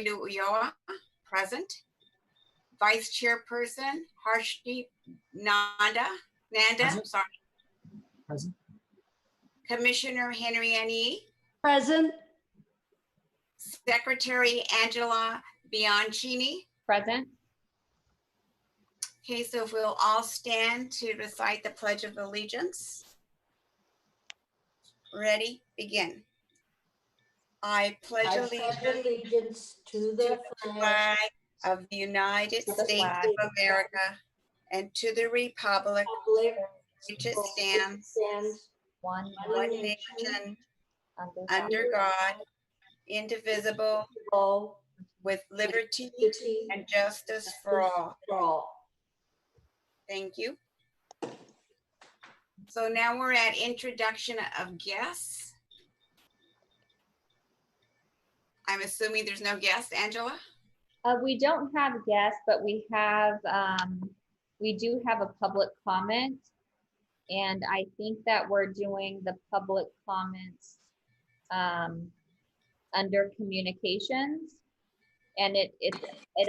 Ulloa, present. Vice Chairperson Harshdeep Nanda, Present. sorry. Present. Commissioner Henry Yee. Present. Secretary Angela Bianchini. Present. Okay, so if we'll all stand to recite the Pledge of Allegiance. Ready, begin. I pledge allegiance to the flag of the United To the States flag. of America and to the republic which it stands, One one nation, under under God, indivisible, with liberty and justice for all. Thank you. So now we're at introduction of guests. I'm assuming there's no guests, Angela? We don't have guests, but we do have a public comment. And I think that we're doing the public comments under communications. And it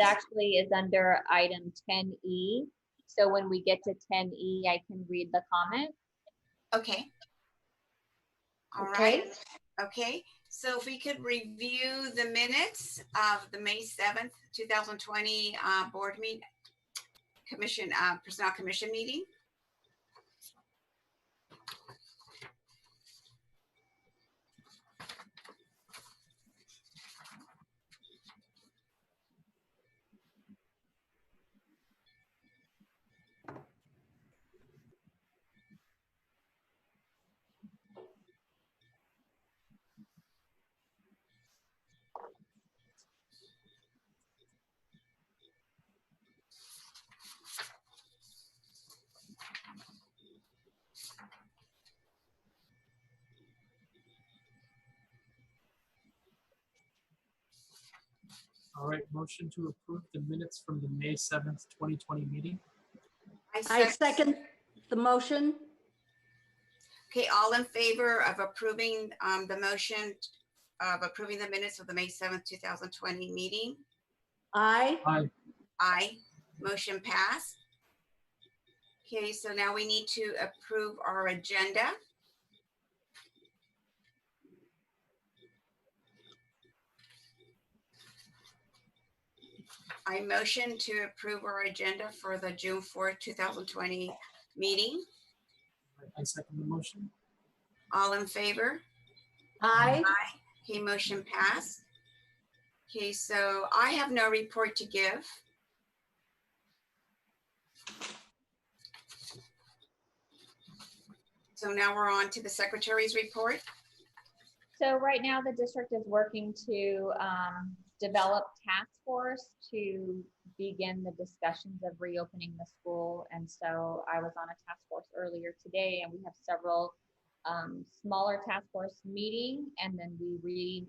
actually is under item 10E. So when we get to 10E, I can read the comment. Okay. All right. Okay. So if we could review the minutes of the May 7th, 2020 board meeting, personnel commission meeting. All right, motion to approve the minutes from the May 7th, 2020 meeting. I second the motion. Okay, all in favor of approving the motion of approving the minutes of the May 7th, 2020 meeting? Aye. Aye. Aye. Motion passed. Okay, so now we need to approve our agenda. I motion to approve our agenda for the June 4th, 2020 meeting. I second the motion. All in favor? Aye. Aye. Okay, motion passed. Okay, so I have no report to give. So now we're on to the secretary's report. So right now the district is working to develop task force to begin the discussions of reopening the school. And so I was on a task force earlier today, and we have several smaller task force meeting, and then we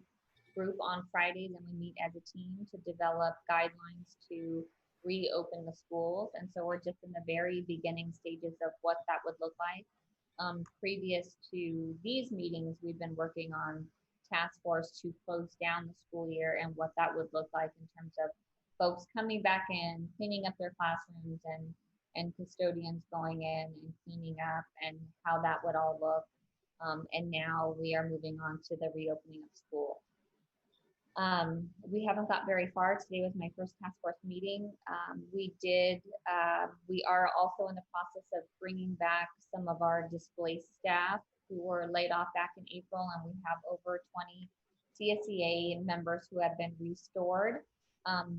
regroup on Fridays and we meet as a team to develop guidelines to reopen the schools. And so we're just in the very beginning stages of what that would look like. Previous to these meetings, we've been working on task force to close down the school year and what that would look like in terms of folks coming back in, cleaning up their classrooms, and custodians going in and cleaning up, and how that would all look. And now we are moving on to the reopening of school. We haven't got very far. Today was my first task force meeting. We are also in the process of bringing back some of our displaced staff who were laid off back in April, and we have over 20 CSEA members who have been restored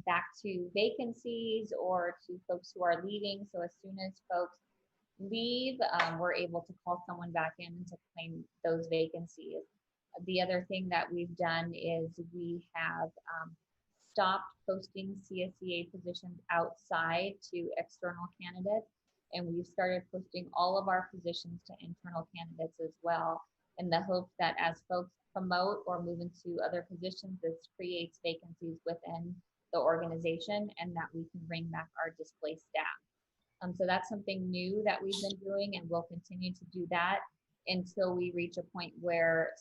back to vacancies or to folks who are leaving. So as soon as folks leave, we're able to call someone back in to claim those vacancies. The other thing that we've done is we have stopped posting CSEA positions outside to external candidates, and we've started posting all of our positions to internal candidates as well, in the hope that as folks promote or move into other positions, this creates vacancies within the organization, and that we can bring back our displaced staff. So that's something new that we've been doing, and we'll continue to do that until we reach a point where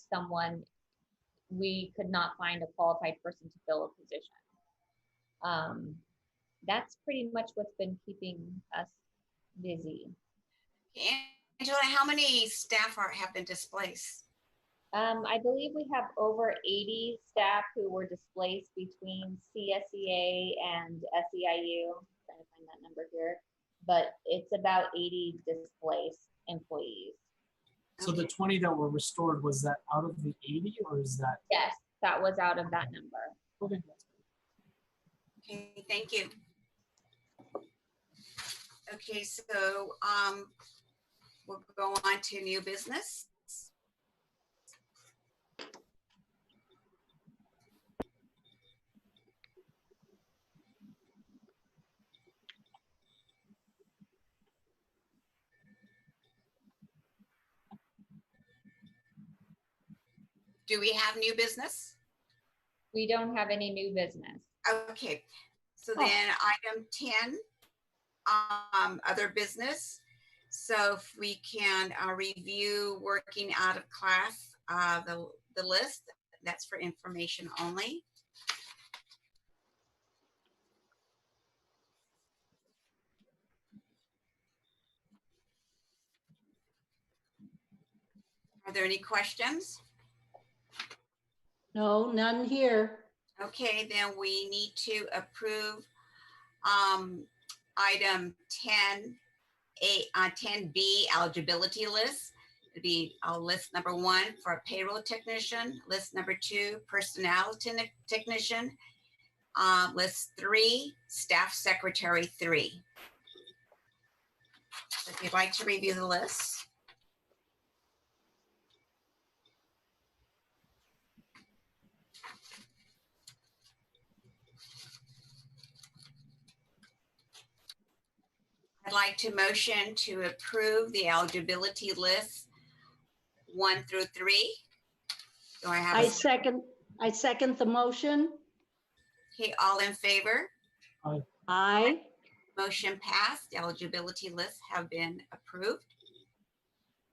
we could not find a qualified person to fill a position. That's pretty much what's been keeping us busy. Angela, how many staff have been displaced? I believe we have over 80 staff who were displaced between CSEA and SEIU. I'm trying to find that number here, but it's about 80 displaced employees. So the 20 that were restored, was that out of the 80 or is that? Yes, that was out of that number. Okay. Okay, thank you. Okay, so we'll go on to new business. Do we have new business? We don't have any new business. Okay, so then item 10, other business. So if we can review working out of class, the list, that's for information only. Are there any questions? No, none here. Okay, then we need to approve item 10B eligibility list. It'd be list number 1 for a payroll technician, list number 2 personnel technician, list 3 staff secretary 3. So if you'd like to review the list. I'd like to motion to approve the eligibility list 1 through 3. Do I have I second the motion. Okay, all in favor? Aye. Motion passed. The eligibility lists have been approved.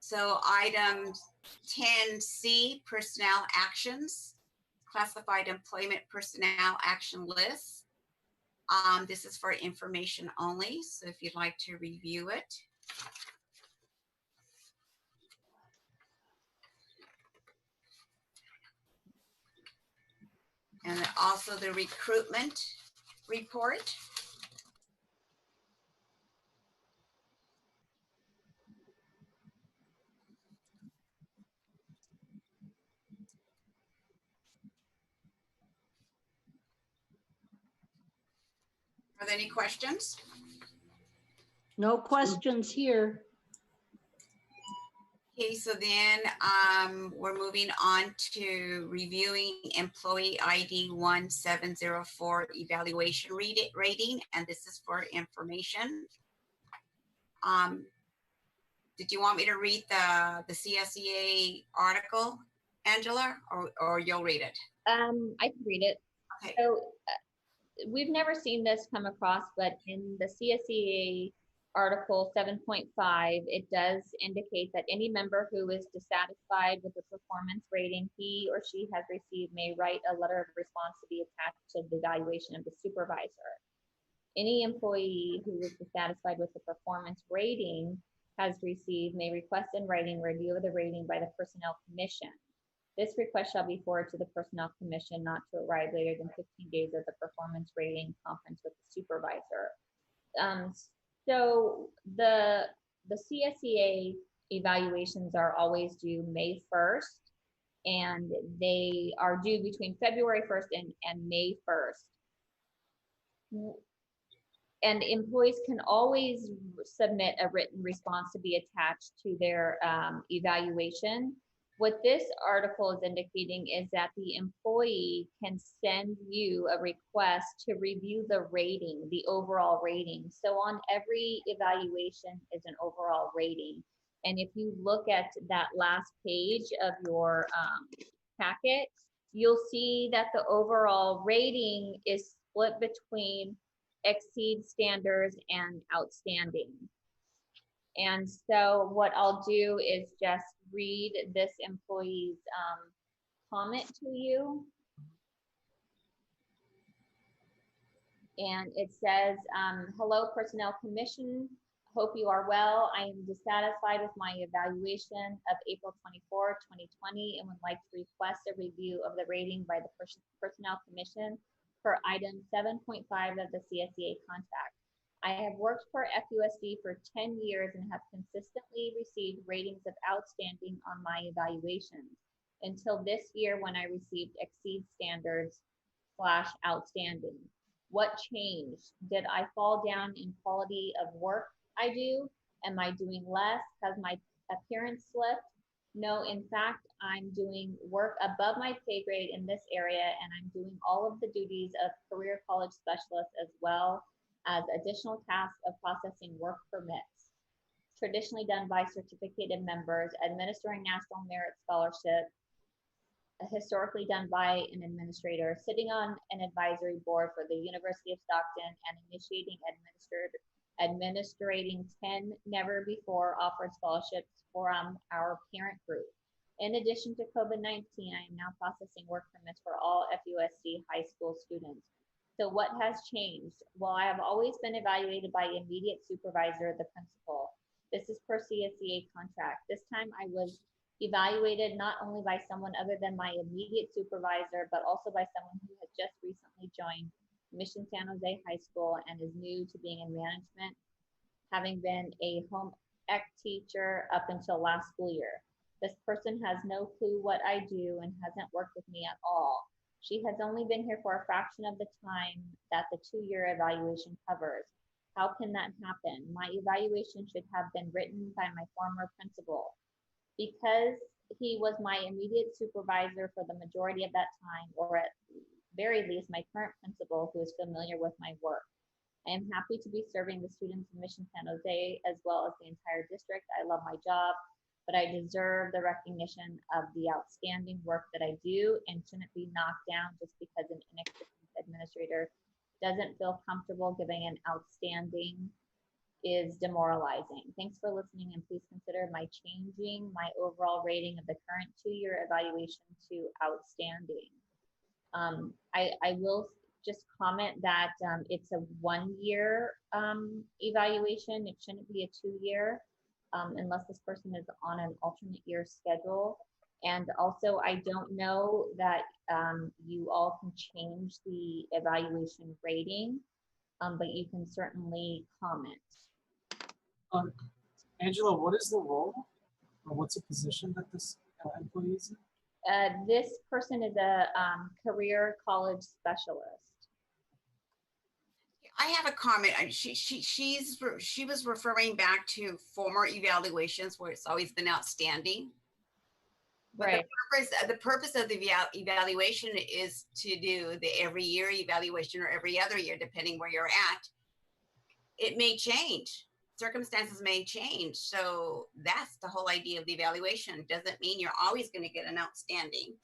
So item 10C, personnel actions, classified employment personnel action list. This is for information only. So if you'd like to review it. And also the recruitment report. Are there any questions? No questions here. Okay, so then we're moving on to reviewing employee ID 1704 evaluation rating, and this is for information. Did you want me to read the CSEA article, Angela, or you'll read it? I can read it. Okay. So we've never seen this come across, but in the CSEA Article 7.5, it does indicate that any member who is dissatisfied with the performance rating he or she has received may write a letter of response to be attached to the evaluation of the supervisor. Any employee who is dissatisfied with the performance rating has received may request in writing review of the rating by the Personnel Commission. This request shall be forwarded to the Personnel Commission not to arrive later than 15 days of the performance rating conference with the supervisor. So the CSEA evaluations are always due May 1st, and they are due between February 1st and May 1st. And employees can always submit a written response to be attached to their evaluation. What this article is indicating is that the employee can send you a request to review the rating, the overall rating. So on every evaluation is an overall rating. And if you look at that last page of your packet, you'll see that the overall rating is split between exceed standards and outstanding. And so what I'll do is just read this employee's comment to you. And it says, hello, Personnel Commission. Hope you are well. I am dissatisfied with my evaluation of April 24, 2020, and would like to request a review of the rating by the Personnel Commission for item 7.5 of the CSEA contract. I have worked for FUSD for 10 years and have consistently received ratings of outstanding on my evaluations until this year when I received exceed standards / outstanding. What changed? Did I fall down in quality of work I do? Am I doing less? Has my appearance slipped? No, in fact, I'm doing work above my pay grade in this area, and I'm doing all of the duties of career college specialist as well as additional tasks of processing work permits, traditionally done by certificated members, administering national merit scholarship, historically done by an administrator, sitting on an advisory board for the University of Stockton, and initiating administrating 10 never before offered scholarships from our parent group. In addition to COVID-19, I am now processing work permits for all FUSD high school students. So what has changed? Well, I have always been evaluated by immediate supervisor, the principal. This is per CSEA contract. This time I was evaluated not only by someone other than my immediate supervisor, but also by someone who had just recently joined Mission San Jose High School and is new to being in management, having been a home ec teacher up until last school year. This person has no clue what I do and hasn't worked with me at all. She has only been here for a fraction of the time that the 2-year evaluation covers. How can that happen? My evaluation should have been written by my former principal. Because he was my immediate supervisor for the majority of that time, or at very least my current principal who is familiar with my work. I am happy to be serving the students in Mission San Jose as well as the entire district. I love my job, but I deserve the recognition of the outstanding work that I do and shouldn't be knocked down just because an inexperienced administrator doesn't feel comfortable giving an outstanding is demoralizing. Thanks for listening, and please consider my changing my overall rating of the current 2-year evaluation to outstanding. I will just comment that it's a 1-year evaluation. It shouldn't be a 2-year unless this person is on an alternate year schedule. And also, I don't know that you all can change the evaluation rating, but you can certainly comment. Angela, what is the role, or what's the position that this employee is in? This person is a career college specialist. I have a comment. She was referring back to former evaluations where it's always been outstanding. But Right. the purpose of the evaluation is to do the every year evaluation or every other year, depending where you're at. It may change. Circumstances may change. So that's the whole idea of the evaluation. Doesn't mean you're always going to get an outstanding.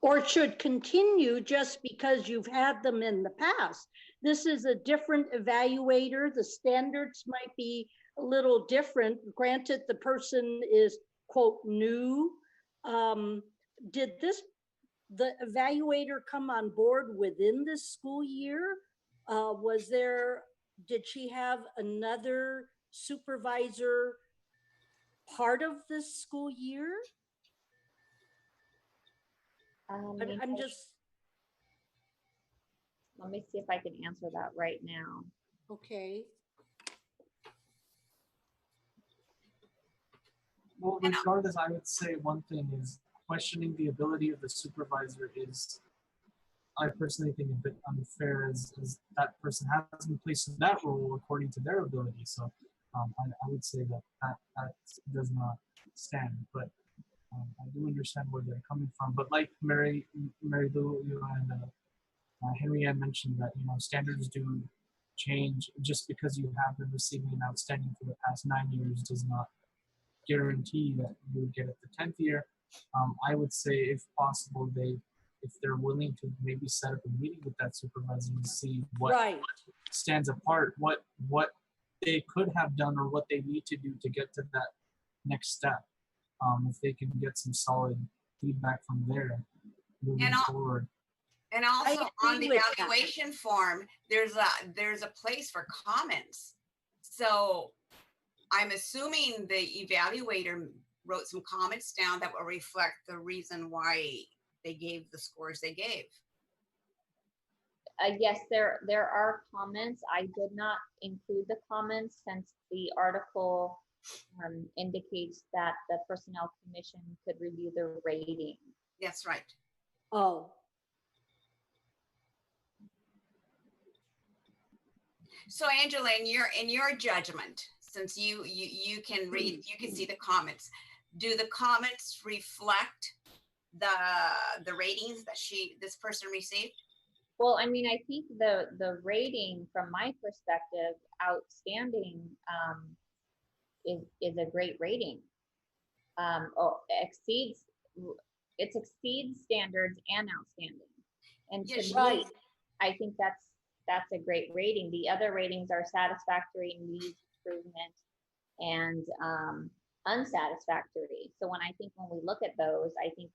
Or should continue just because you've had them in the past. This is a different evaluator. The standards might be a little different. Granted, the person is, quote, new. Did the evaluator come on board within this school year? Did she have another supervisor part of this school year? I'm just. Let me see if I can answer that right now. Okay. Well, regardless, I would say one thing is questioning the ability of the supervisor is, I personally think, a bit unfair as that person has been placed in that role according to their ability. So I would say that does not stand. But I do understand where they're coming from. But like Mary Lou and Henry Ann mentioned, that standards do change. Just because you have been receiving an outstanding for the past 9 years does not guarantee that you would get it the 10th year. I would say, if possible, if they're willing to maybe set up a meeting with that supervisor and see what stands apart, what they could have done or what they need to do to get to that next step. If they can get some solid feedback from there moving forward. And also on the agree with that. evaluation form, there's a place for comments. So I'm assuming the evaluator wrote some comments down that will reflect the reason why they gave the scores they gave. Yes, there are comments. I did not include the comments since the article indicates that the Personnel Commission could review the rating. That's right. Oh, So Angela, in your judgment, since you can read, you can see the comments, do the comments reflect the ratings that this person received? Well, I mean, I think the rating from my perspective, outstanding, is a great rating. Or exceeds standards and outstanding. And to Yes, me, right. I think that's a great rating. The other ratings are satisfactory, needs improvement, and unsatisfactory. So when we look at those, I think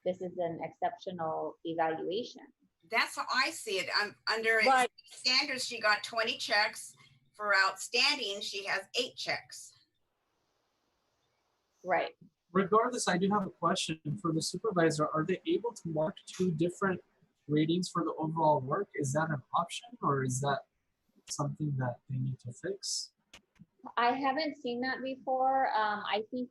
this is an exceptional evaluation. that's how I see it. Under Right. standards, she got 20 checks. For outstanding, she has 8 checks. Right. Regardless, I do have a question for the supervisor. Are they able to mark 2 different ratings for the overall work? Is that an option, or is that something that they need to fix? I haven't seen that before. I think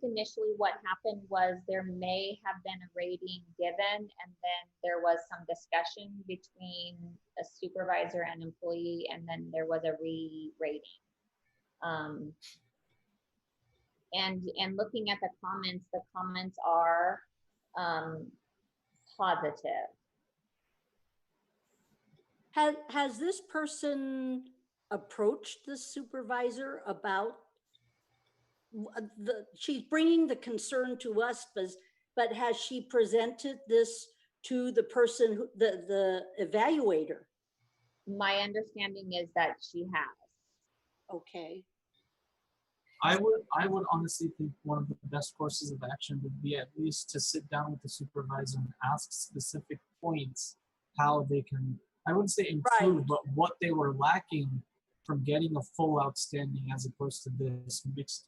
initially what happened was there may have been a rating given, and then there was some discussion between a supervisor and employee, and then there was a re-rating. And looking at the comments are positive. Has this person approached the supervisor about she's bringing the concern to us, but has she presented this to the person, the evaluator? My understanding is that she has. Okay. I would honestly think one of the best courses of action would be at least to sit down with the supervisor and ask specific points, how they can, I wouldn't say improve, Right. but what they were lacking from getting a full outstanding as opposed to this mixed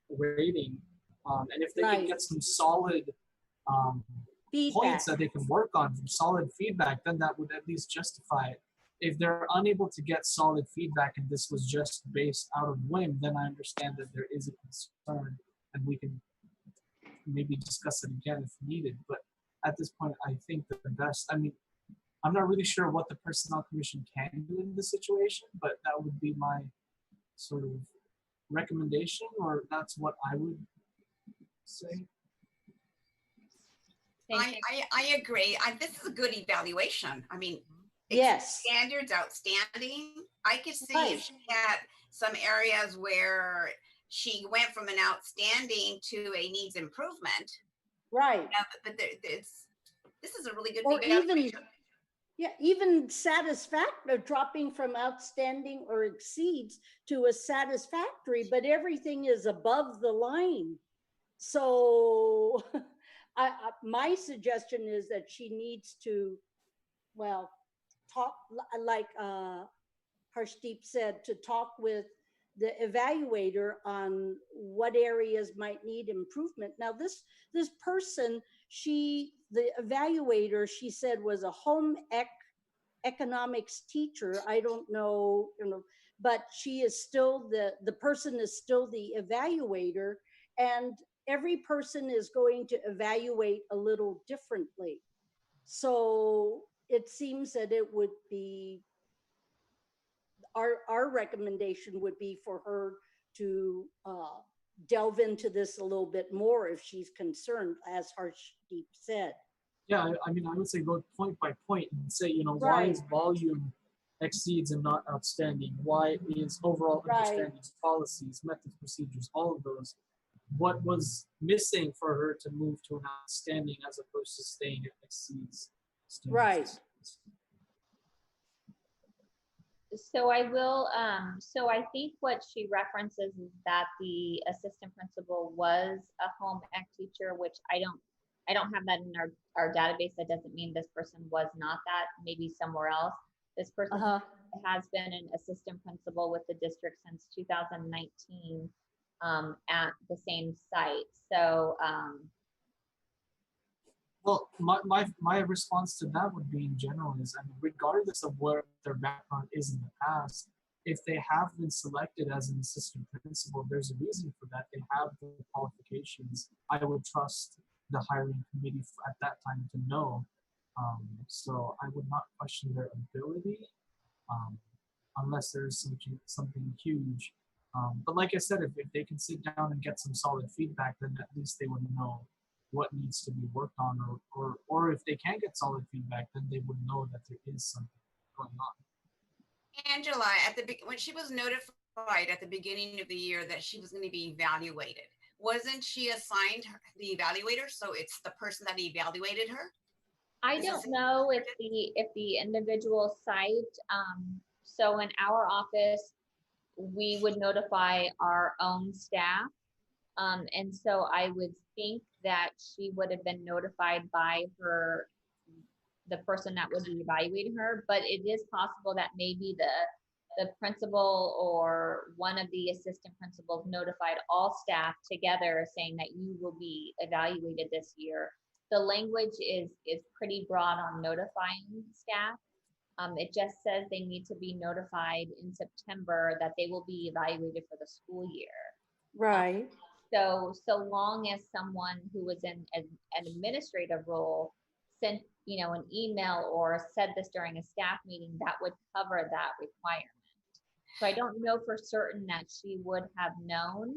rating. And if they can Right. get some solid points Feedback. that they can work on, from solid feedback, then that would at least justify it. If they're unable to get solid feedback and this was just based out of whim, then I understand that there is a concern and we can maybe discuss it again if needed. But at this point, I think that the best, I mean, I'm not really sure what the Personnel Commission can do in this situation, but that would be my sort of recommendation, or that's what I would say. I agree. This is a good evaluation. I mean, Yes. standards outstanding. I could see Right. if she had some areas where she went from an outstanding to a needs improvement. Right. But this is a really good Or evaluation. even satisfactory, dropping from outstanding or exceeds to a satisfactory, but everything is above the line. So my suggestion is that she needs to, well, talk, like Harshdeep said, to talk with the evaluator on what areas might need improvement. Now, this person, the evaluator, she said, was a home economics teacher. I don't know, but she is still the person is still the evaluator, and every person is going to evaluate a little differently. So it seems that it would be, our recommendation would be for her to delve into this a little bit more if she's concerned, as Harshdeep said. Yeah, I mean, I would say go point by point and say, why Right. is volume exceeds and not outstanding? Why is overall Right. understandings, policies, methods, procedures, all of those? What was missing for her to move to an outstanding as opposed to staying at exceeds standards? Right. So I think what she references is that the assistant principal was a home ec teacher, which I don't I don't have that in our database. That doesn't mean this person was not that, maybe somewhere else. This person Uh-huh. has been an assistant principal with the district since 2019 at the same site. So, Well, my response to that would be in general is, I mean, regardless of what their background is in the past, if they have been selected as an assistant principal, there's a reason for that. They have the qualifications. I would trust the hiring committee at that time to know. So I would not question their ability, um, unless there's something huge. But like I said, if they can sit down and get some solid feedback, then at least they would know what needs to be worked on, or if they can't get solid feedback, then they would know that there is something going on. Angela, when she was notified at the beginning of the year that she was going to be evaluated, wasn't she assigned the evaluator? So it's the person that evaluated her? I don't know if the individual site, so in our office, we would notify our own staff. And so I would think that she would have been notified by the person that would be evaluating her, but it is possible that maybe the principal or one of the assistant principals notified all staff together saying that you will be evaluated this year. The language is pretty broad on notifying staff. It just says they need to be notified in September that they will be evaluated for the school year. Right. So long as someone who was in an administrative role sent, an email or said this during a staff meeting, that would cover that requirement. So I don't know for certain that she would have known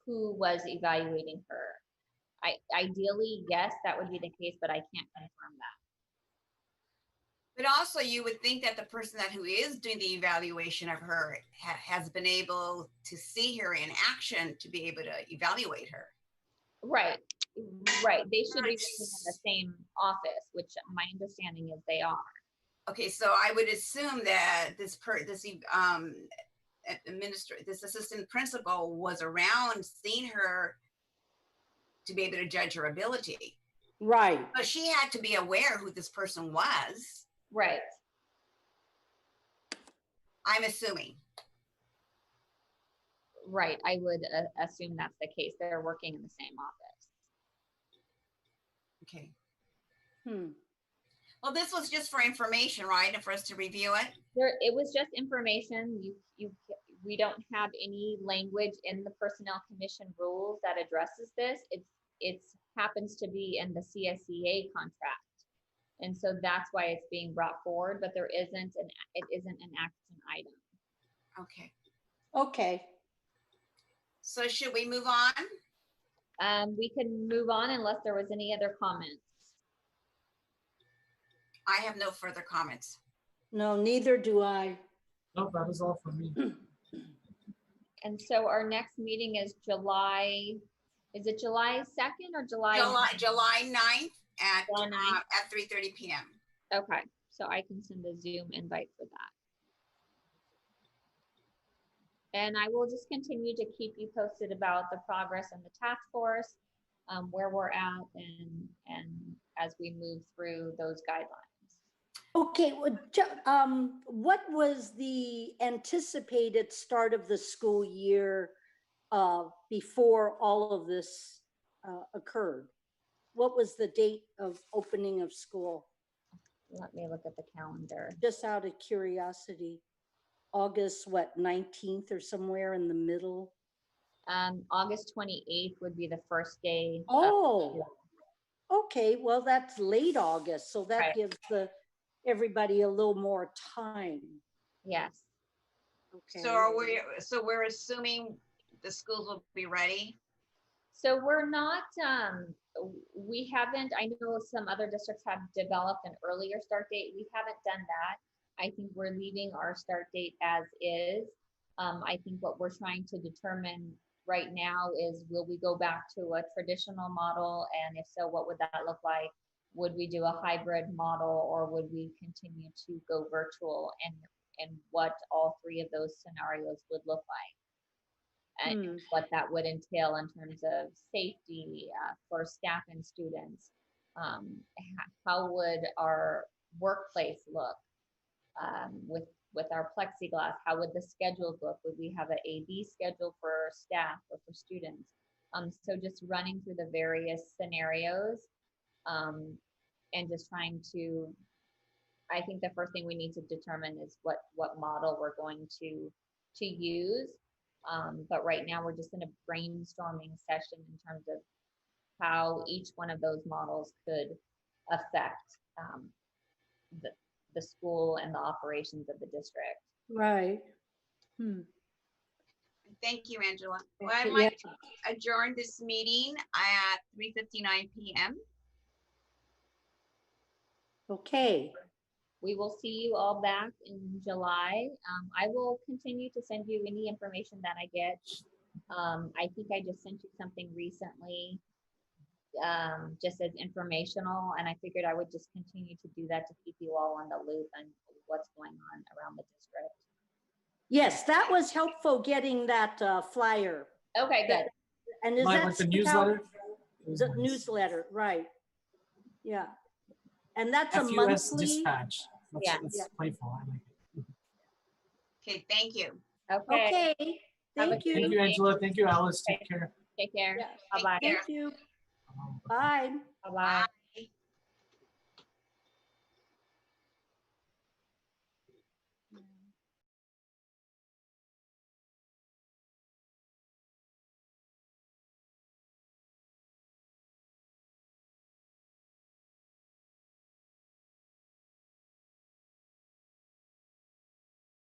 who was evaluating her. Ideally, yes, that would be the case, but I can't confirm that. But also, you would think that the person who is doing the evaluation of her has been able to see her in action to be able to evaluate her. Right. They should be working in the same office, which my understanding is they are. Okay, so I would assume that this assistant principal was around, seeing her to be able to judge her ability. Right. So she had to be aware who this person was. Right. I'm assuming. Right. I would assume that's the case. They're working in the same office. Okay. Hmm. Well, this was just for information, right? And for us to review it. It was just information. We don't have any language in the Personnel Commission rules that addresses this. It happens to be in the CSEA contract. And so that's why it's being brought forward, but it isn't an action item. Okay. Okay. So should we move on? We can move on unless there was any other comments. I have no further comments. No, neither do I. No, that is all for me. And so our next meeting is July 2nd or July 9th at July 9th? at 3:30 p.m. Okay, so I can send a Zoom invite for that. And I will just continue to keep you posted about the progress in the task force, where we're at, and as we move through those guidelines. Okay, what was the anticipated start of the school year before all of this occurred? What was the date of opening of school? Let me look at the calendar. Just out of curiosity. August, 19th or somewhere in the middle? August 28th would be the first day. Oh, okay. Well, that's late August, so that Right. gives everybody a little more time. Yes. Okay. So we're assuming the schools will be ready. So we're not, we haven't, I know some other districts have developed an earlier start date. We haven't done that. I think we're leaving our start date as is. I think what we're trying to determine right now is, will we go back to a traditional model? And if so, what would that look like? Would we do a hybrid model, or would we continue to go virtual, and what all three of those scenarios would look like? and Hmm. what that would entail in terms of safety for staff and students. How would our workplace look with our plexiglass? How would the schedules look? Would we have an A/B schedule for staff or for students? So just running through the various scenarios and just trying to, I think the first thing we need to determine is what model we're going to use. But right now we're just in a brainstorming session in terms of how each one of those models could affect the school and the operations of the district. Right. Hmm. Thank you, Angela. Well, I'd Yeah. like to adjourn this meeting at 3:59 p.m. Okay. We will see you all back in July. I will continue to send you any information that I get. I think I just sent you something recently, just as informational, and I figured I would just continue to do that to keep you all on the loop and what's going on around the district. Yes, that was helpful getting that flyer. Okay, good. And is Like that the sent newsletter? out- It was The nice. newsletter, right? Yeah. And that's a FUS monthly. dispatch. Yeah. That's playful. I like it. Okay, thank you. Okay. Okay. Have a Thank good Thank you. you, Angela. Thank you, Alice. Take care. Take care. Yeah. Bye-bye. Take care. Thank you. Um, Bye. Bye-bye.